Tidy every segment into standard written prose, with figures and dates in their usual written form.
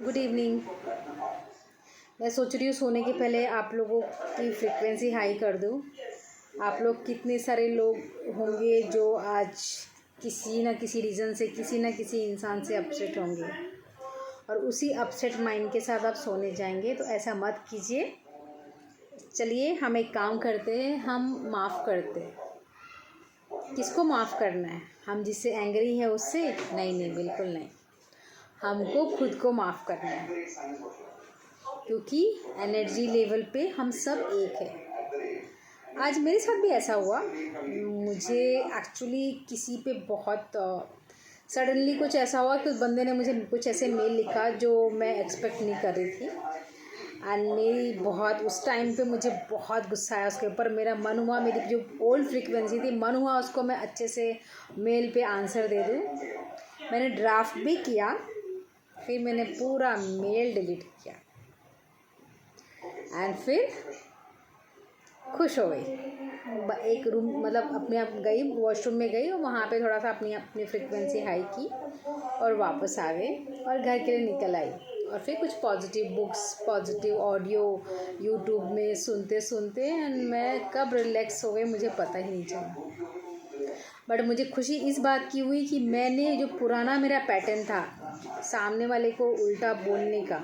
Good evening. मैं सोच रही हूँ सोने के पहले आप लोगों की फ्रिक्वेंसी हाई कर दूँ। आप लोग कितने सारे लोग होंगे जो आज किसी ना किसी रीज़न से किसी ना किसी इंसान से अपसेट होंगे और उसी अपसेट माइंड के साथ आप सोने जाएंगे, तो ऐसा मत कीजिए। चलिए हम एक काम करते हैं, हम माफ़ करते हैं। किसको माफ़ करना है? हम जिससे एंग्री है उससे? नहीं, बिल्कुल नहीं। हमको खुद को माफ़ करना है, क्योंकि एनर्जी लेवल पे हम सब एक है। आज मेरे साथ भी ऐसा हुआ। मुझे एक्चुअली किसी पे बहुत सडनली कुछ ऐसा हुआ कि उस बंदे ने मुझे कुछ ऐसे मेल लिखा जो मैं एक्सपेक्ट नहीं कर रही थी। एंड मेरी बहुत उस टाइम पे मुझे बहुत गुस्सा आया उसके ऊपर। मेरा मन हुआ, मेरी जो ओल्ड फ्रिक्वेंसी थी, मन हुआ उसको मैं अच्छे से मेल पे आंसर दे दूँ। मैंने ड्राफ्ट भी किया, फिर मैंने पूरा मेल डिलीट किया एंड फिर खुश हो गई। एक रूम मतलब अपने आप गई, वॉशरूम में गई और वहाँ पे थोड़ा सा अपनी फ्रिक्वेंसी हाई की और वापस आ गई और घर के लिए निकल आई। और फिर कुछ positive books, positive audio YouTube में सुनते सुनते एंड मैं कब रिलैक्स हो गई मुझे पता ही नहीं चला। बट मुझे खुशी इस बात की हुई कि मैंने जो पुराना मेरा पैटर्न था सामने वाले को उल्टा बोलने का,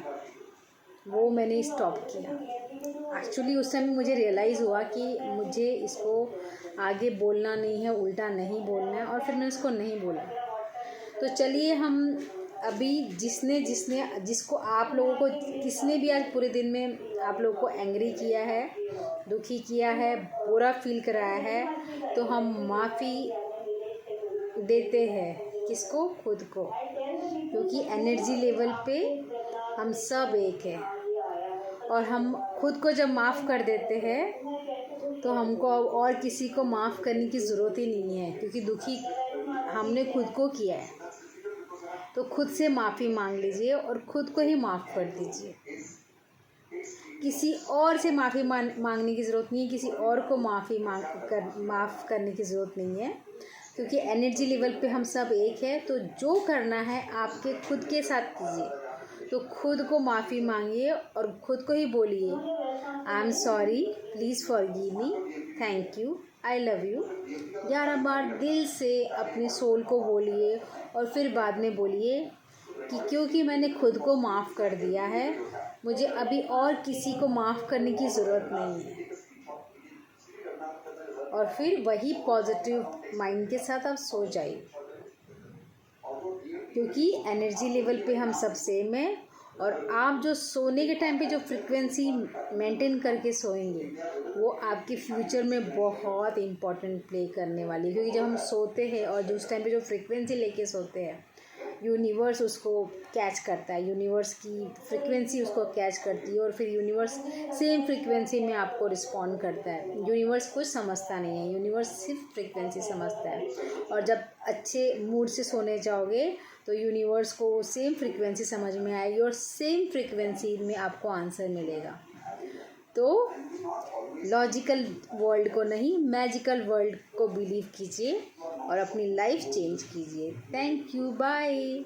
वो मैंने स्टॉप किया। एक्चुअली उस समय मुझे रियलाइज़ हुआ कि मुझे इसको आगे बोलना नहीं है, उल्टा नहीं बोलना है, और फिर मैंने उसको नहीं बोला। तो चलिए हम अभी जिसको आप लोगों को किसने भी आज पूरे दिन में आप लोगों को एंग्री किया है, दुखी किया है, बुरा फील कराया है, तो हम माफ़ी देते हैं। किसको? खुद को। क्योंकि एनर्जी लेवल पे हम सब एक है और हम खुद को जब माफ़ कर देते हैं तो हमको अब और किसी को माफ़ करने की ज़रूरत ही नहीं है, क्योंकि दुखी हमने खुद को किया है। तो खुद से माफ़ी मांग लीजिए और खुद को ही माफ़ कर दीजिए। किसी और से माफ़ी मांगने की ज़रूरत नहीं है, किसी और को माफ़ करने की ज़रूरत नहीं है, क्योंकि एनर्जी लेवल पे हम सब एक है। तो जो करना है आपके खुद के साथ कीजिए। तो खुद को माफ़ी मांगिए और खुद को ही बोलिए, I am sorry, please forgive me, thank you, I love you. 11 बार दिल से अपनी सोल को बोलिए और फिर बाद में बोलिए कि क्योंकि मैंने खुद को माफ़ कर दिया है, मुझे अभी और किसी को माफ़ करने की ज़रूरत नहीं है। और फिर वही पॉजिटिव माइंड के साथ आप सो जाइए, क्योंकि एनर्जी लेवल पे हम सब सेम हैं। और आप जो सोने के टाइम पे जो फ्रिक्वेंसी मेंटेन करके सोएंगे, वो आपके फ्यूचर में बहुत इम्पोर्टेंट प्ले करने वाली है। क्योंकि जब हम सोते हैं और जो उस टाइम पे जो फ्रिक्वेंसी लेके सोते हैं, यूनिवर्स उसको कैच करता है, यूनिवर्स की फ्रिक्वेंसी उसको कैच करती है और फिर यूनिवर्स सेम फ्रिक्वेंसी में आपको रिस्पॉन्ड करता है। यूनिवर्स कुछ समझता नहीं है, यूनिवर्स सिर्फ फ्रिक्वेंसी समझता है। और जब अच्छे मूड से सोने जाओगे तो यूनिवर्स को सेम फ्रिक्वेंसी समझ में आएगी और सेम फ्रिक्वेंसी में आपको आंसर मिलेगा। तो लॉजिकल वर्ल्ड को नहीं, मैजिकल वर्ल्ड को बिलीव कीजिए और अपनी लाइफ चेंज कीजिए। Thank you, bye.